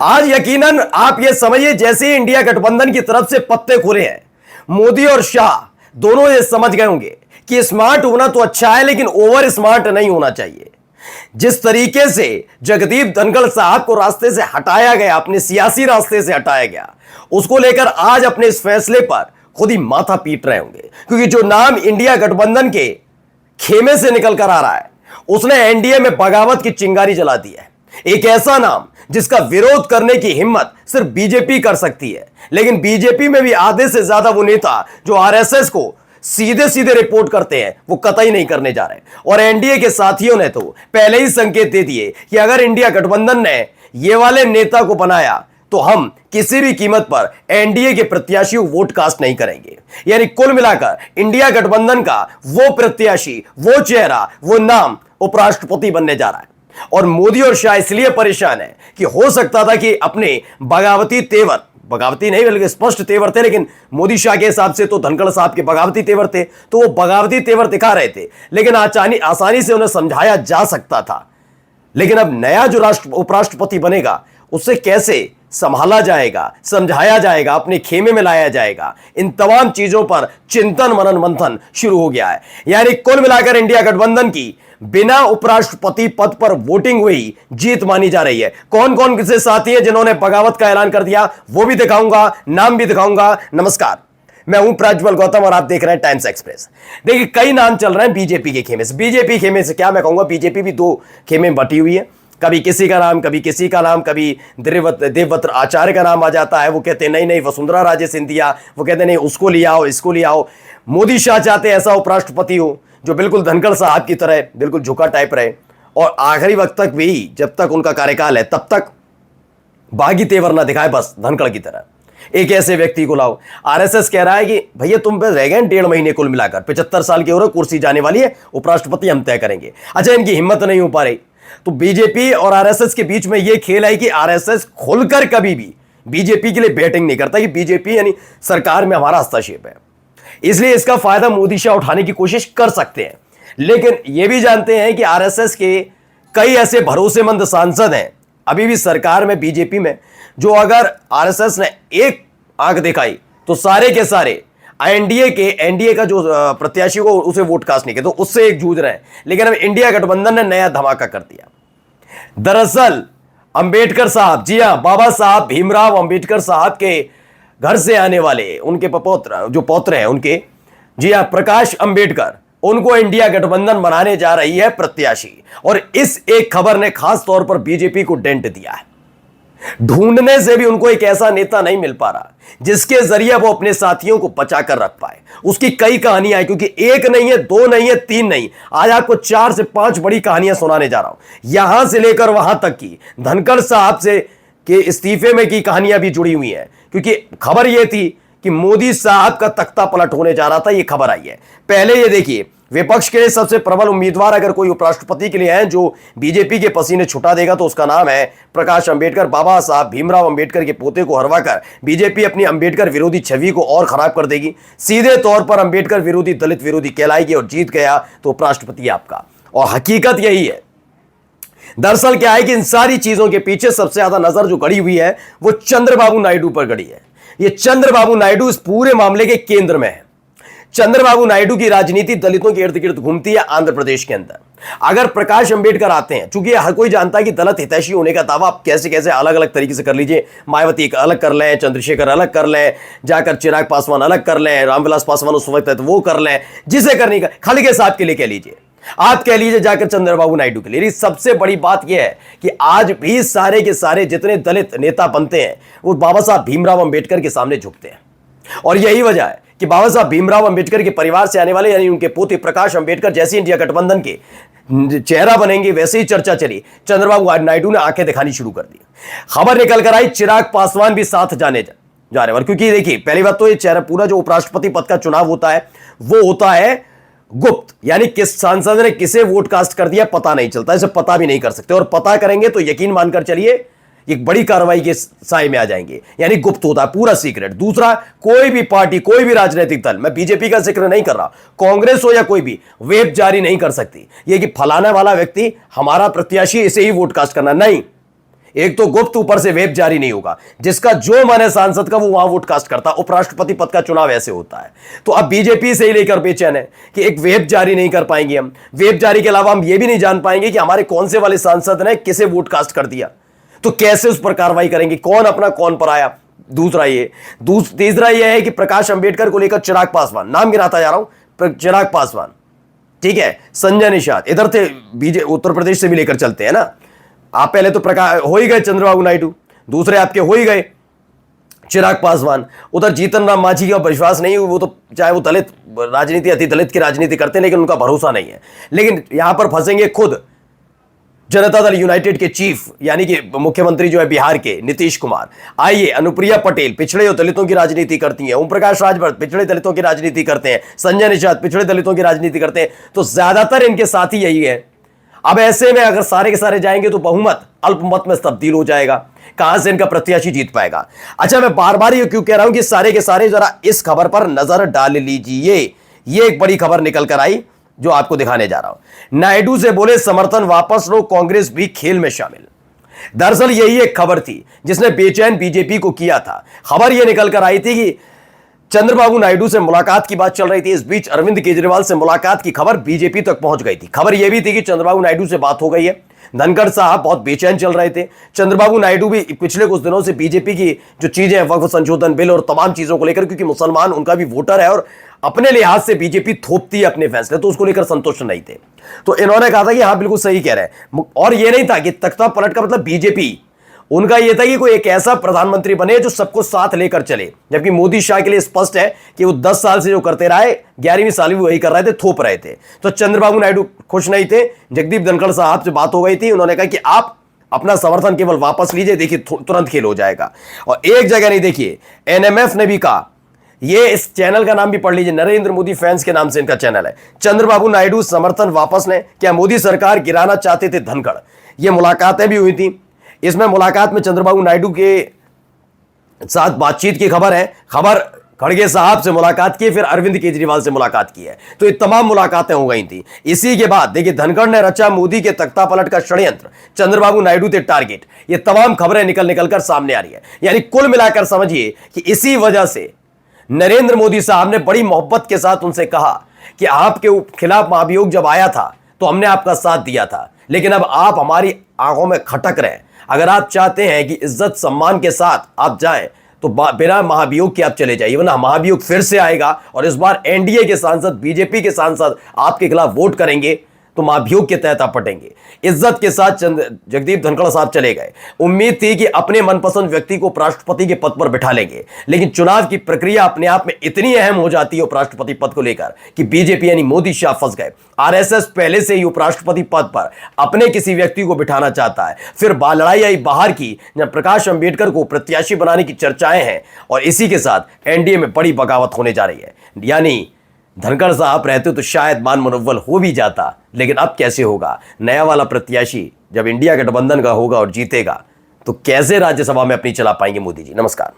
आज यकीनन आप ये समझिए जैसे इंडिया गठबंधन की तरफ से पत्ते खुले हैं, मोदी और शाह दोनों ये समझ गए होंगे कि स्मार्ट होना तो अच्छा है लेकिन ओवर स्मार्ट नहीं होना चाहिए। जिस तरीके से जगदीप धनखड़ साहब को रास्ते से हटाया गया, अपने सियासी रास्ते से हटाया गया, उसको लेकर आज अपने इस फैसले पर खुद ही माथा पीट रहे होंगे, क्योंकि जो नाम इंडिया गठबंधन के खेमे से निकल कर आ रहा है उसने एनडीए में बगावत की चिंगारी जला दी है। एक ऐसा नाम जिसका विरोध करने की हिम्मत सिर्फ बीजेपी कर सकती है, लेकिन बीजेपी में भी आधे से ज्यादा वो नेता जो आरएसएस को सीधे सीधे रिपोर्ट करते हैं वो कतई नहीं करने जा रहे। और एनडीए के साथियों ने तो पहले ही संकेत दे दिए कि अगर इंडिया गठबंधन ने ये वाले नेता को बनाया तो हम किसी भी कीमत पर एनडीए के प्रत्याशी वोट कास्ट नहीं करेंगे। यानी कुल मिलाकर इंडिया गठबंधन का वो प्रत्याशी, वो चेहरा, वो नाम उपराष्ट्रपति बनने जा रहा है। और मोदी और शाह इसलिए परेशान है कि हो सकता था कि अपने बगावती तेवर, बगावती नहीं बल्कि स्पष्ट तेवर थे, लेकिन मोदी शाह के हिसाब से तो धनखड़ साहब के बगावती तेवर थे, तो वो बगावती तेवर दिखा रहे थे, लेकिन आसानी से उन्हें समझाया जा सकता था। लेकिन अब नया जो उपराष्ट्रपति बनेगा उससे कैसे संभाला जाएगा, समझाया जाएगा, अपने खेमे में लाया जाएगा, इन तमाम चीजों पर चिंतन मनन मंथन शुरू हो गया है। यानी कुल मिलाकर इंडिया गठबंधन की बिना उपराष्ट्रपति पद पर वोटिंग हुई जीत मानी जा रही है। कौन कौन किसे साथी हैं जिन्होंने बगावत का ऐलान कर दिया वो भी दिखाऊंगा, नाम भी दिखाऊंगा। नमस्कार, मैं हूं प्रज्वल गौतम और आप देख रहे हैं टाइम्स एक्सप्रेस। देखिए, कई नाम चल रहे हैं बीजेपी के खेमे से। बीजेपी खेमे से क्या मैं कहूंगा, बीजेपी भी दो खेमे में बटी हुई है। कभी किसी का नाम, कभी किसी का नाम, कभी देवव्रत आचार्य का नाम आ जाता है। वो कहते हैं नहीं नहीं वसुंधरा राजे सिंधिया, वो कहते नहीं उसको लिया आओ, इसको लिया आओ। मोदी शाह चाहते हैं ऐसा उपराष्ट्रपति हो जो बिल्कुल धनखड़ साहब की तरह बिल्कुल झुका टाइप रहे, और आखिरी वक्त तक भी, जब तक उनका कार्यकाल है तब तक बागी तेवर ना दिखाए, बस धनखड़ की तरह। एक ऐसे व्यक्ति को लाओ। आरएसएस कह रहा है कि भैया तुम पे रह गए 1.5 महीने कुल मिलाकर, 75 साल की उम्र, कुर्सी जाने वाली है, उपराष्ट्रपति हम तय करेंगे। अच्छा, इनकी हिम्मत नहीं हो पा रही, तो बीजेपी और आरएसएस के बीच में यह खेल है कि आरएसएस खुलकर कभी भी बीजेपी के लिए बैटिंग नहीं करता कि बीजेपी यानी सरकार में हमारा हस्तक्षेप है, इसलिए इसका फायदा मोदी शाह उठाने की कोशिश कर सकते हैं। लेकिन यह भी जानते हैं कि आरएसएस के कई ऐसे भरोसेमंद सांसद हैं अभी भी सरकार में, बीजेपी में, जो अगर आरएसएस ने एक आंख दिखाई तो सारे के सारे एनडीए का जो प्रत्याशी को उसे वोट कास्ट नहीं किया, तो उससे एक जूझ रहे हैं। लेकिन अब इंडिया गठबंधन ने नया धमाका कर दिया। दरअसल अंबेडकर साहब, जी हां, बाबा साहब भीमराव अंबेडकर साहब के घर से आने वाले उनके पौत्र हैं उनके, जी हां, प्रकाश अंबेडकर, उनको इंडिया गठबंधन बनाने जा रही है प्रत्याशी। और इस एक खबर ने खास तौर पर बीजेपी को डेंट दिया है। ढूंढने से भी उनको एक ऐसा नेता नहीं मिल पा रहा जिसके जरिए वो अपने साथियों को बचाकर रख पाए। उसकी कई कहानियां हैं, क्योंकि एक नहीं है, दो नहीं है, तीन नहीं, आज आपको 4 से 5 बड़ी कहानियां सुनाने जा रहा हूं। यहां से लेकर वहां तक की धनखड़ साहब से के इस्तीफे में की कहानियां भी जुड़ी हुई हैं, क्योंकि खबर यह थी कि मोदी साहब का तख्ता पलट होने जा रहा था। यह खबर आई है। पहले ये देखिए, विपक्ष के सबसे प्रबल उम्मीदवार अगर कोई उपराष्ट्रपति के लिए है जो बीजेपी के पसीने छुटा देगा तो उसका नाम है प्रकाश अंबेडकर। बाबा साहब भीमराव अंबेडकर के पोते को हरवाकर बीजेपी अपनी अंबेडकर विरोधी छवि को और खराब कर देगी। सीधे तौर पर अंबेडकर विरोधी, दलित विरोधी कहलाएगी और जीत गया तो उपराष्ट्रपति आपका। और हकीकत यही है। दरअसल क्या है कि इन सारी चीजों के पीछे सबसे ज्यादा नजर जो गड़ी हुई है वो चंद्रबाबू नायडू पर गड़ी है। ये चंद्रबाबू नायडू इस पूरे मामले के केंद्र में है। चंद्रबाबू नायडू की राजनीति दलितों के इर्द गिर्द घूमती है आंध्र प्रदेश के अंदर। अगर प्रकाश अंबेडकर आते हैं, चूंकि हर कोई जानता है कि दलित हितैषी होने का दावा आप कैसे कैसे अलग अलग तरीके से कर लीजिए, मायावती अलग कर लें, चंद्रशेखर अलग कर लें, जाकर चिराग पासवान अलग कर लें, रामविलास पासवान उस वक्त है तो वो कर लें, जिसे करने का खाली के साहब के लिए कह लीजिए, आप कह लीजिए जाकर चंद्रबाबू नायडू के लिए। सबसे बड़ी बात यह है कि आज भी सारे के सारे जितने दलित नेता बनते हैं वो बाबा साहब भीमराव अंबेडकर के सामने झुकते हैं। और यही वजह है कि बाबा साहब भीमराव अंबेडकर के परिवार से आने वाले यानी उनके पोते प्रकाश अंबेडकर जैसे इंडिया गठबंधन के चेहरा बनेंगे, वैसे ही चर्चा चली। चंद्रबाबू नायडू ने आंखें दिखानी शुरू कर दी। खबर निकल कर आई चिराग पासवान भी साथ जा रहे हैं। क्योंकि देखिए, पहली बात तो ये चेहरा, पूरा जो उपराष्ट्रपति पद का चुनाव होता है वो होता है गुप्त, यानी किस सांसद ने किसे वोट कास्ट कर दिया पता नहीं चलता, इसे पता भी नहीं कर सकते, और पता करेंगे तो यकीन मानकर चलिए एक बड़ी कार्रवाई के साए में आ जाएंगे। यानी गुप्त होता है, पूरा सीक्रेट। दूसरा, कोई भी पार्टी, कोई भी राजनीतिक दल, मैं बीजेपी का जिक्र नहीं कर रहा, कांग्रेस हो या कोई भी, वेब जारी नहीं कर सकती ये कि फलाना वाला व्यक्ति हमारा प्रत्याशी, इसे ही वोट कास्ट करना, नहीं। एक तो गुप्त, ऊपर से वेब जारी नहीं होगा। जिसका जो मन है सांसद का वो वहां वोट कास्ट करता है। उपराष्ट्रपति पद का चुनाव ऐसे होता है। तो अब बीजेपी से ही लेकर बेचैन है कि एक वेब जारी नहीं कर पाएंगे हम। वेब जारी के अलावा हम ये भी नहीं जान पाएंगे कि हमारे कौन से वाले सांसद ने किसे वोट कास्ट कर दिया, तो कैसे उस पर कार्रवाई करेंगे, कौन अपना कौन पर आया। दूसरा ये तीसरा यह है कि प्रकाश अंबेडकर को लेकर चिराग पासवान, नाम गिनाता जा रहा हूं, चिराग पासवान, ठीक है, संजय निषाद, इधर थे उत्तर प्रदेश से भी लेकर चलते हैं ना। आप पहले तो प्रकाश हो ही गए चंद्रबाबू नायडू, दूसरे आपके हो ही गए चिराग पासवान। उधर जीतन राम मांझी का विश्वास नहीं, वो तो चाहे वो दलित राजनीति, अति दलित की राजनीति करते हैं, लेकिन उनका भरोसा नहीं है। लेकिन यहां पर फंसेंगे खुद जनता दल यूनाइटेड के चीफ, यानी कि मुख्यमंत्री जो है बिहार के नीतीश कुमार। आइए, अनुप्रिया पटेल पिछड़े और दलितों की राजनीति करती हैं, ओम प्रकाश राजभर पिछड़े दलितों की राजनीति करते हैं, संजय निषाद पिछड़े दलितों की राजनीति करते हैं, तो ज्यादातर इनके साथी यही है। अब ऐसे में अगर सारे के सारे जाएंगे तो बहुमत अल्पमत में तब्दील हो जाएगा। कहां से इनका प्रत्याशी जीत पाएगा। अच्छा, मैं बार बार ये क्यों कह रहा हूं कि सारे के सारे जरा इस खबर पर नजर डाल लीजिए। ये एक बड़ी खबर निकल कर आई जो आपको दिखाने जा रहा हूं। नायडू से बोले समर्थन वापस लो, कांग्रेस भी खेल में शामिल। दरअसल यही एक खबर थी जिसने बेचैन बीजेपी को किया था। खबर यह निकल कर आई थी कि चंद्रबाबू नायडू से मुलाकात की बात चल रही थी। इस बीच अरविंद केजरीवाल से मुलाकात की खबर बीजेपी तक पहुंच गई थी। खबर यह भी थी कि चंद्रबाबू नायडू से बात हो गई है। धनखड़ साहब बहुत बेचैन चल रहे थे। चंद्रबाबू नायडू भी पिछले कुछ दिनों से बीजेपी की जो चीजें हैं, वक्फ संशोधन बिल और तमाम चीजों को लेकर, क्योंकि मुसलमान उनका भी वोटर है और अपने लिहाज से बीजेपी थोपती है अपने फैसले, तो उसको लेकर संतुष्ट नहीं थे। तो इन्होंने कहा था कि हाँ बिल्कुल सही कह रहे हैं। और यह नहीं था कि तख्ता पलट का मतलब बीजेपी, उनका यह था कि कोई एक ऐसा प्रधानमंत्री बने जो सबको साथ लेकर चले। जबकि मोदी शाह के लिए स्पष्ट है कि वो 10 साल से जो करते रहे, 11वीं साल भी वही कर रहे थे, थोप रहे थे। तो चंद्रबाबू नायडू खुश नहीं थे। जगदीप धनखड़ साहब से बात हो गई थी, उन्होंने कहा कि आप अपना समर्थन केवल वापस लीजिए, देखिए तुरंत खेल हो जाएगा। और एक जगह नहीं, देखिए एनएमएफ ने भी कहा, ये इस चैनल का नाम भी पढ़ लीजिए, नरेंद्र मोदी फैंस के नाम से इनका चैनल है। चंद्रबाबू नायडू समर्थन वापस लें, क्या मोदी सरकार गिराना चाहते थे धनखड़। ये मुलाकातें भी हुई थी। इसमें मुलाकात में चंद्रबाबू नायडू के साथ बातचीत की खबर है। खबर खड़गे साहब से मुलाकात की, फिर अरविंद केजरीवाल से मुलाकात की है। तो ये तमाम मुलाकातें हो गई थी। इसी के बाद देखिए, धनखड़ ने रचा मोदी के तख्ता पलट का षड्यंत्र, चंद्रबाबू नायडू थे टारगेट। ये तमाम खबरें निकल कर सामने आ रही है। यानी कुल मिलाकर समझिए कि इसी वजह से नरेंद्र मोदी साहब ने बड़ी मोहब्बत के साथ उनसे कहा कि आपके खिलाफ महाभियोग जब आया था तो हमने आपका साथ दिया था, लेकिन अब आप हमारी आंखों में खटक रहे हैं। अगर आप चाहते हैं कि इज्जत सम्मान के साथ आप जाएं तो बिना महाभियोग के आप चले जाइए, वरना महाभियोग फिर से आएगा और इस बार एनडीए के सांसद, बीजेपी के सांसद आपके खिलाफ वोट करेंगे तो महाभियोग के तहत आप पटेंगे। इज्जत के साथ जगदीप धनखड़ साहब चले गए। उम्मीद थी कि अपने मनपसंद व्यक्ति को उपराष्ट्रपति के पद पर बिठा लेंगे, लेकिन चुनाव की प्रक्रिया अपने आप में इतनी अहम हो जाती है उपराष्ट्रपति पद को लेकर कि बीजेपी यानी मोदी शाह फंस गए। आरएसएस पहले से ही उपराष्ट्रपति पद पर अपने किसी व्यक्ति को बिठाना चाहता है। फिर लड़ाई आई बाहर की, जब प्रकाश अंबेडकर को प्रत्याशी बनाने की चर्चाएं हैं, और इसी के साथ एनडीए में बड़ी बगावत होने जा रही है। यानी धनखड़ साहब रहते तो शायद मान मुनव्वल हो भी जाता, लेकिन अब कैसे होगा। नया वाला प्रत्याशी जब इंडिया गठबंधन का होगा और जीतेगा तो कैसे राज्यसभा में अपनी चला पाएंगे मोदी जी। नमस्कार।